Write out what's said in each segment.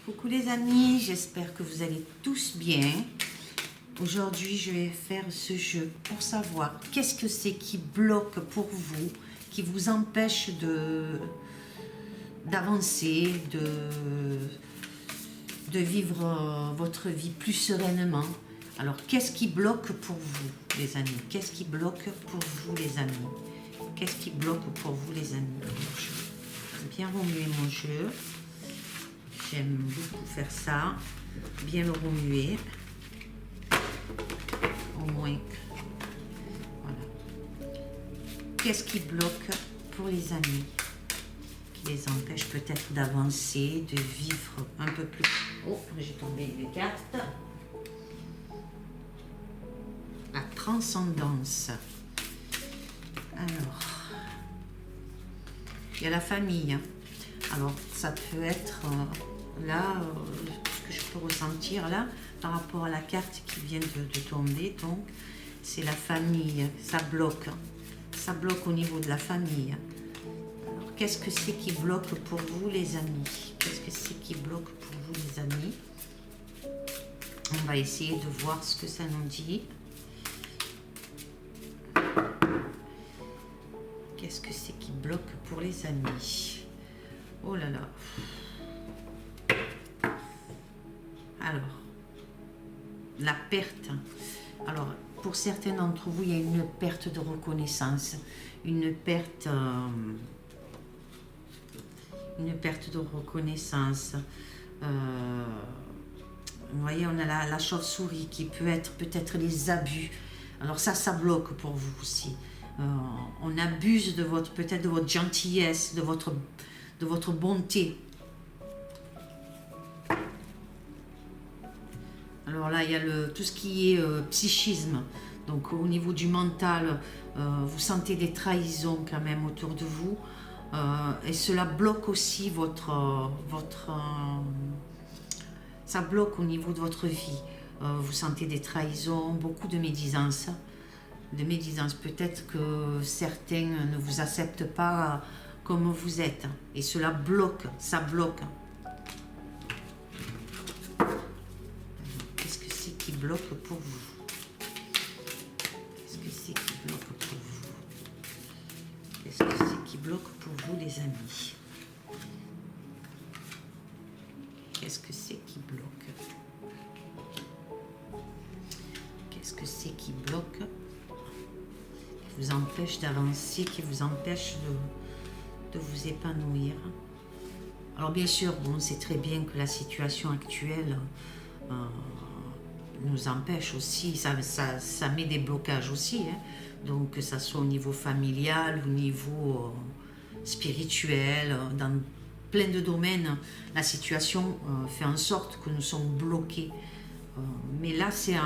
Coucou les amis, j'espère que vous allez tous bien. Aujourd'hui, je vais faire ce jeu pour savoir qu'est-ce que c'est qui bloque pour vous, qui vous empêche d'avancer, de vivre votre vie plus sereinement. Alors, qu'est-ce qui bloque pour vous, les amis? Qu'est-ce qui bloque pour vous, les amis? Qu'est-ce qui bloque pour vous, les amis? Je vais bien remuer mon jeu. J'aime beaucoup faire ça, bien le remuer, au moins. Voilà. Qu'est-ce qui bloque pour les amis, qui les empêche peut-être d'avancer, de vivre un peu plus... Oh, j'ai tombé les cartes. La transcendance. Alors, il y a la famille. Alors, ça peut être... là, ce que je peux ressentir là, par rapport à la carte qui vient de tomber, donc, c'est la famille, ça bloque au niveau de la famille. Alors, qu'est-ce que c'est qui bloque pour vous, les amis? Qu'est-ce que c'est qui bloque pour vous, les amis? On va essayer de voir ce que ça nous dit. Qu'est-ce que c'est qui bloque pour les amis? Oh là là. Alors, la perte. Alors, pour certains d'entre vous, il y a une perte de reconnaissance, une perte de reconnaissance. Vous voyez, on a la chauve-souris qui peut être peut-être les abus. Alors ça bloque pour vous aussi. On abuse de peut-être de votre gentillesse, de votre bonté. Alors là, il y a tout ce qui est psychisme. Donc au niveau du mental, vous sentez des trahisons quand même autour de vous. Et cela bloque aussi ça bloque au niveau de votre vie. Vous sentez des trahisons, beaucoup de médisance. Peut-être que certains ne vous acceptent pas comme vous êtes. Et cela bloque, ça bloque. Qu'est-ce que c'est qui bloque pour vous? Qu'est-ce que c'est qui bloque pour vous? Qu'est-ce que c'est qui bloque pour vous, les amis? Qu'est-ce que c'est qui bloque? Qu'est-ce que c'est qui bloque? Qui vous empêche d'avancer, qui vous empêche de vous épanouir. Alors bien sûr, on sait très bien que la situation actuelle nous empêche aussi, ça met des blocages aussi, hein. Donc que ça soit au niveau familial, au niveau spirituel, dans plein de domaines, la situation fait en sorte que nous sommes bloqués. Mais là, c'est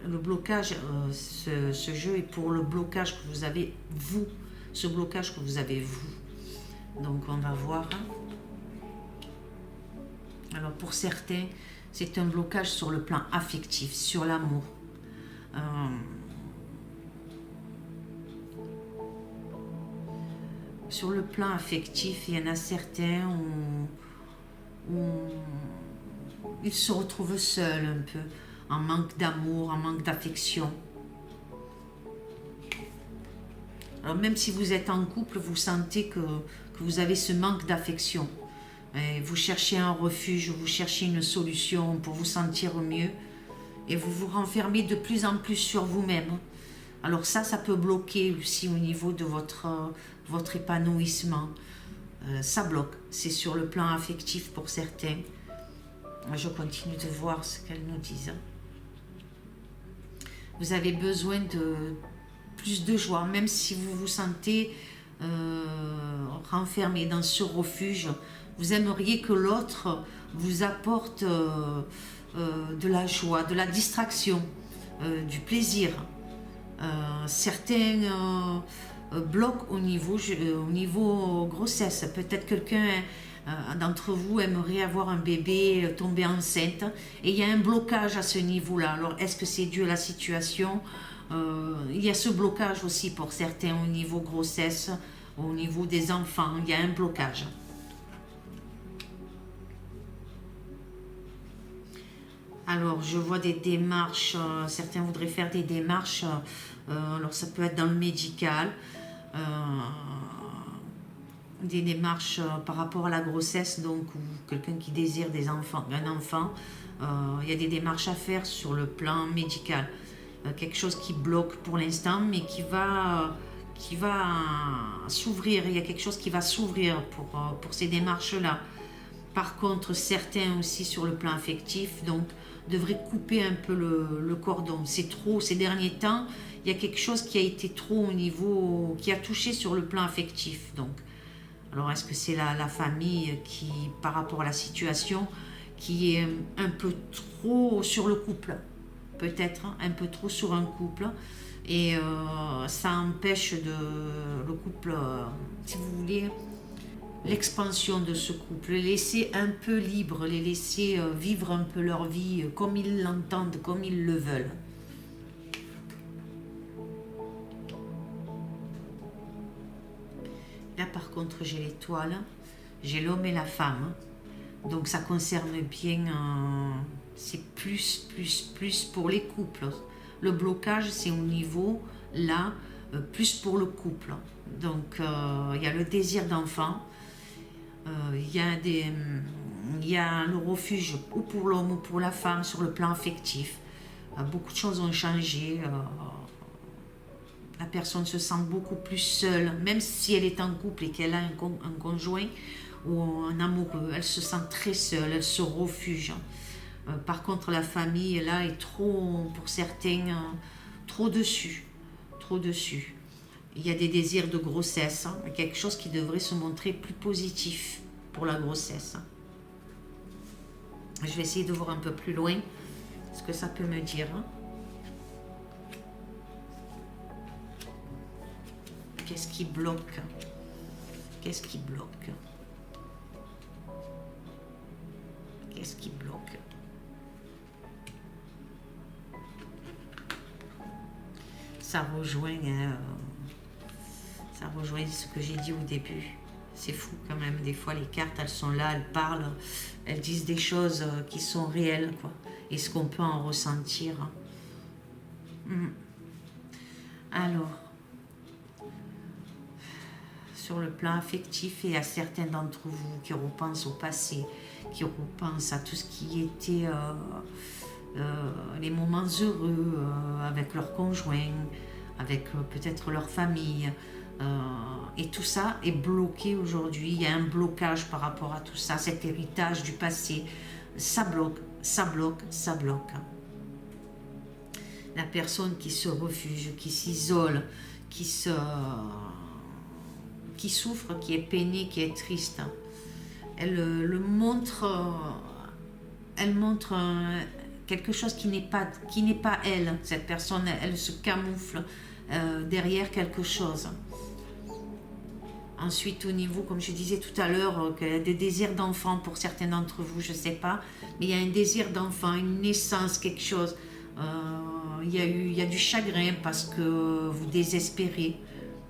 le blocage, ce jeu est pour le blocage que vous avez, vous, ce blocage que vous avez, vous. Donc on va voir. Alors pour certains, c'est un blocage sur le plan affectif, sur l'amour. Sur le plan affectif, il y en a certains où ils se retrouvent seuls un peu, en manque d'amour, en manque d'affection. Alors même si vous êtes en couple, vous sentez que vous avez ce manque d'affection. Vous cherchez un refuge, vous cherchez une solution pour vous sentir mieux et vous vous renfermez de plus en plus sur vous-même. Alors ça peut bloquer aussi au niveau de votre épanouissement. Ça bloque, c'est sur le plan affectif pour certains. Je continue de voir ce qu'elles nous disent. Vous avez besoin de plus de joie, même si vous vous sentez renfermé dans ce refuge. Vous aimeriez que l'autre vous apporte de la joie, de la distraction, du plaisir. Certains bloquent au niveau grossesse. Peut-être quelqu'un d'entre vous aimerait avoir un bébé, tomber enceinte, et il y a un blocage à ce niveau-là. Alors, est-ce que c'est dû à la situation? Il y a ce blocage aussi pour certains au niveau grossesse, au niveau des enfants, il y a un blocage. Alors, je vois des démarches, certains voudraient faire des démarches, alors ça peut être dans le médical, euh, des démarches par rapport à la grossesse, donc, ou quelqu'un qui désire des enfants, un enfant, il y a des démarches à faire sur le plan médical. Quelque chose qui bloque pour l'instant, mais qui va s'ouvrir, il y a quelque chose qui va s'ouvrir pour ces démarches-là. Par contre, certains aussi sur le plan affectif, donc, devraient couper un peu le cordon. C'est trop, ces derniers temps, il y a quelque chose qui a été trop au niveau, qui a touché sur le plan affectif. Donc, alors est-ce que c'est la famille qui, par rapport à la situation, qui est un peu trop sur le couple, peut-être un peu trop sur un couple, et ça empêche le couple, si vous voulez, l'expansion de ce couple, les laisser un peu libres, les laisser vivre un peu leur vie comme ils l'entendent, comme ils le veulent. Là par contre j'ai l'étoile, j'ai l'homme et la femme, donc ça concerne bien, c'est plus pour les couples. Le blocage c'est au niveau là, plus pour le couple. Donc il y a le désir d'enfant, il y a le refuge ou pour l'homme ou pour la femme sur le plan affectif. Beaucoup de choses ont changé. La personne se sent beaucoup plus seule, même si elle est en couple et qu'elle a un conjoint ou un amoureux. Elle se sent très seule, elle se refuge. Par contre, la famille, là, est trop, pour certains, trop dessus. Trop dessus. Il y a des désirs de grossesse, quelque chose qui devrait se montrer plus positif pour la grossesse. Je vais essayer de voir un peu plus loin ce que ça peut me dire. Qu'est-ce qui bloque? Qu'est-ce qui bloque? Qu'est-ce qui bloque? Ça rejoint ce que j'ai dit au début. C'est fou quand même, des fois les cartes elles sont là, elles parlent, elles disent des choses qui sont réelles, quoi. Et ce qu'on peut en ressentir. Alors, sur le plan affectif, il y a certains d'entre vous qui repensent au passé, qui repensent à tout ce qui était les moments heureux avec leur conjoint, avec peut-être leur famille. Et tout ça est bloqué aujourd'hui. Il y a un blocage par rapport à tout ça, cet héritage du passé. Ça bloque, ça bloque, ça bloque. La personne qui se refuge, qui s'isole, qui souffre, qui est peinée, qui est triste, elle montre quelque chose qui n'est pas elle. Cette personne, elle se camoufle derrière quelque chose. Ensuite, au niveau, comme je disais tout à l'heure, des désirs d'enfant pour certains d'entre vous, je ne sais pas, mais il y a un désir d'enfant, une naissance, quelque chose. Il y a du chagrin parce que vous désespérez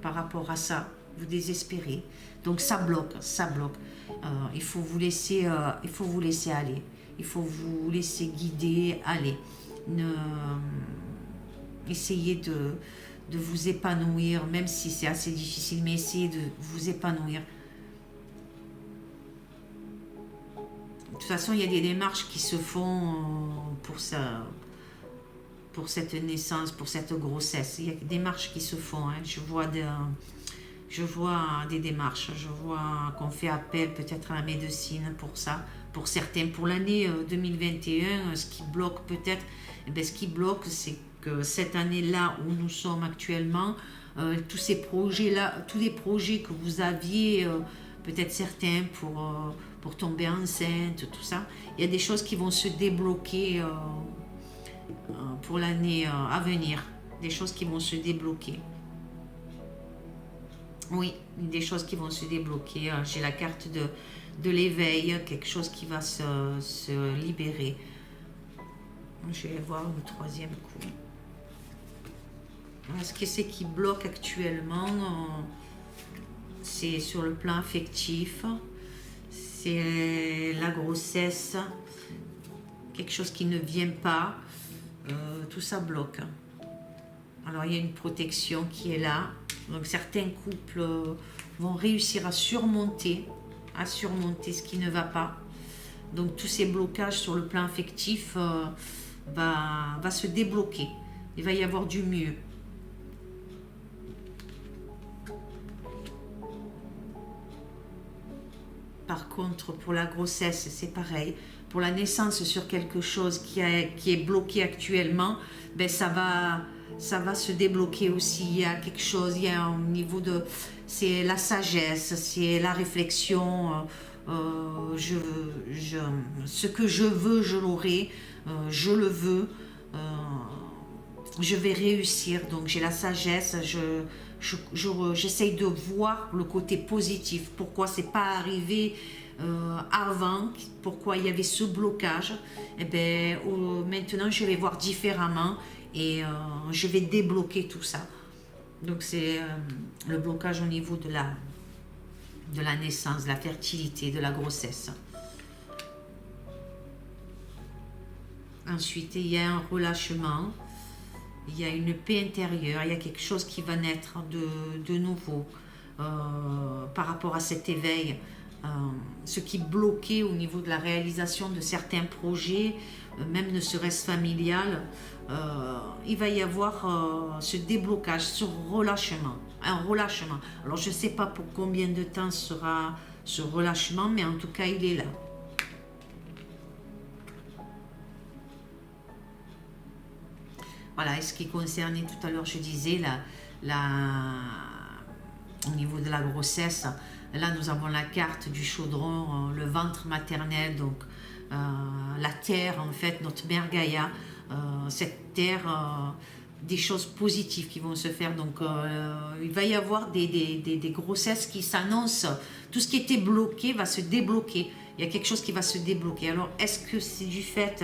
par rapport à ça. Vous désespérez. Donc ça bloque, ça bloque. Il faut vous laisser aller. Il faut vous laisser guider, aller. Essayez de vous épanouir, même si c'est assez difficile, mais essayez de vous épanouir. De toute façon, il y a des démarches qui se font pour cette naissance, pour cette grossesse. Il y a des démarches qui se font. Je vois des démarches. Je vois qu'on fait appel peut-être à la médecine pour ça. Pour certains, pour l'année 2021, ce qui bloque peut-être, ce qui bloque, c'est que cette année-là où nous sommes actuellement, tous ces projets-là, tous les projets que vous aviez, peut-être certains pour tomber enceinte, tout ça, il y a des choses qui vont se débloquer pour l'année à venir. Des choses qui vont se débloquer. Oui, des choses qui vont se débloquer. J'ai la carte de l'éveil, quelque chose qui va se libérer. Je vais voir le troisième coup. Ce que c'est qui bloque actuellement, c'est sur le plan affectif, c'est la grossesse, quelque chose qui ne vient pas, tout ça bloque. Alors il y a une protection qui est là, donc certains couples vont réussir à surmonter ce qui ne va pas. Donc tous ces blocages sur le plan affectif va se débloquer, il va y avoir du mieux. Par contre, pour la grossesse, c'est pareil. Pour la naissance sur quelque chose qui est bloqué actuellement, ben ça va se débloquer aussi. Il y a quelque chose, il y a un niveau de... C'est la sagesse, c'est la réflexion. Ce que je veux, je l'aurai. Je le veux. Je vais réussir. Donc j'ai la sagesse. J'essaye de voir le côté positif. Pourquoi c'est pas arrivé avant, pourquoi il y avait ce blocage. Et bien, maintenant, je vais voir différemment et je vais débloquer tout ça. Donc c'est le blocage au niveau de la naissance, de la fertilité, de la grossesse. Ensuite, il y a un relâchement. Il y a une paix intérieure, il y a quelque chose qui va naître de nouveau par rapport à cet éveil. Ce qui bloquait au niveau de la réalisation de certains projets, même ne serait-ce familial, il va y avoir ce déblocage, ce relâchement, un relâchement. Alors je ne sais pas pour combien de temps sera ce relâchement, mais en tout cas il est là. Voilà, et ce qui concernait tout à l'heure, je disais, au niveau de la grossesse, là nous avons la carte du chaudron, le ventre maternel, donc la terre, en fait, notre mère Gaïa, cette terre, des choses positives qui vont se faire. Donc il va y avoir des grossesses qui s'annoncent. Tout ce qui était bloqué va se débloquer. Il y a quelque chose qui va se débloquer. Alors, est-ce que c'est du fait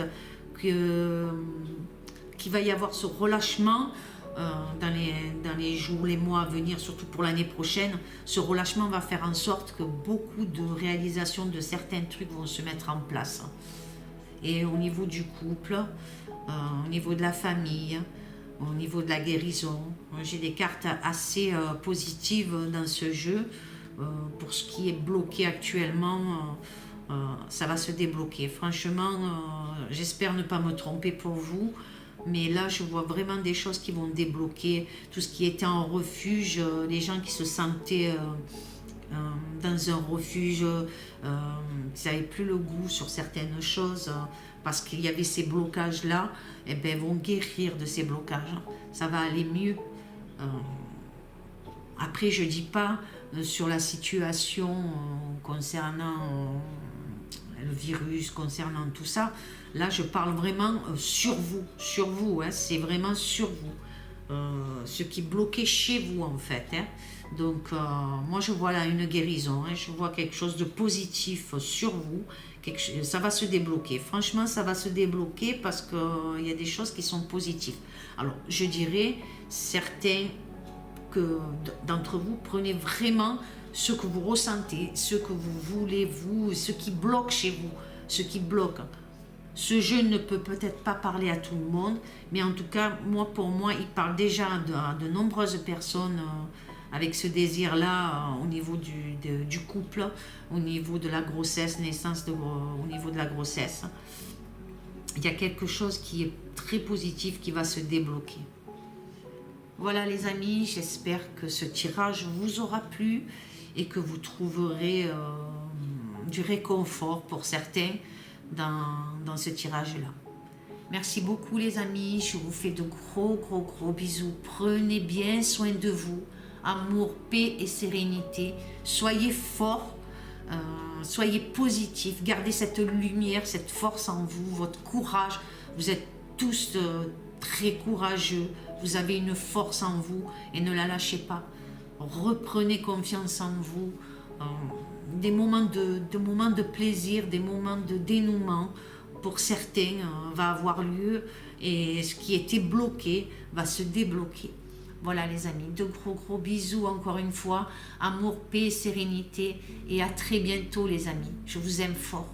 qu'il va y avoir ce relâchement dans les jours, les mois à venir, surtout pour l'année prochaine? Ce relâchement va faire en sorte que beaucoup de réalisations de certains trucs vont se mettre en place. Et au niveau du couple, au niveau de la famille, au niveau de la guérison, j'ai des cartes assez positives dans ce jeu. Pour ce qui est bloqué actuellement, ça va se débloquer. Franchement, j'espère ne pas me tromper pour vous. Mais là, je vois vraiment des choses qui vont débloquer. Tout ce qui était en refuge, les gens qui se sentaient dans un refuge, qui n'avaient plus le goût sur certaines choses, parce qu'il y avait ces blocages-là, eh ben, vont guérir de ces blocages. Ça va aller mieux. Après, je ne dis pas sur la situation concernant le virus, concernant tout ça. Là, je parle vraiment sur vous, hein, c'est vraiment sur vous. Ce qui bloquait chez vous, en fait. Hein. Donc, moi, je vois là une guérison, hein, je vois quelque chose de positif sur vous. Ça va se débloquer. Franchement, ça va se débloquer parce qu'il y a des choses qui sont positives. Alors, je dirais, certains d'entre vous, prenez vraiment ce que vous ressentez, ce que vous voulez, vous, ce qui bloque chez vous, ce qui bloque. Ce jeu ne peut peut-être pas parler à tout le monde, mais en tout cas, pour moi, il parle déjà à de nombreuses personnes avec ce désir-là au niveau du couple, au niveau de la grossesse, au niveau de la grossesse. Il y a quelque chose qui est très positif qui va se débloquer. Voilà les amis, j'espère que ce tirage vous aura plu et que vous trouverez du réconfort pour certains dans ce tirage-là. Merci beaucoup les amis, je vous fais de gros bisous. Prenez bien soin de vous, amour, paix et sérénité. Soyez forts, soyez positifs, gardez cette lumière, cette force en vous, votre courage. Vous êtes tous très courageux, vous avez une force en vous et ne la lâchez pas. Reprenez confiance en vous. Des moments de plaisir, des moments de dénouement pour certains va avoir lieu et ce qui était bloqué va se débloquer. Voilà les amis, de gros bisous encore une fois, amour, paix, sérénité et à très bientôt les amis. Je vous aime fort.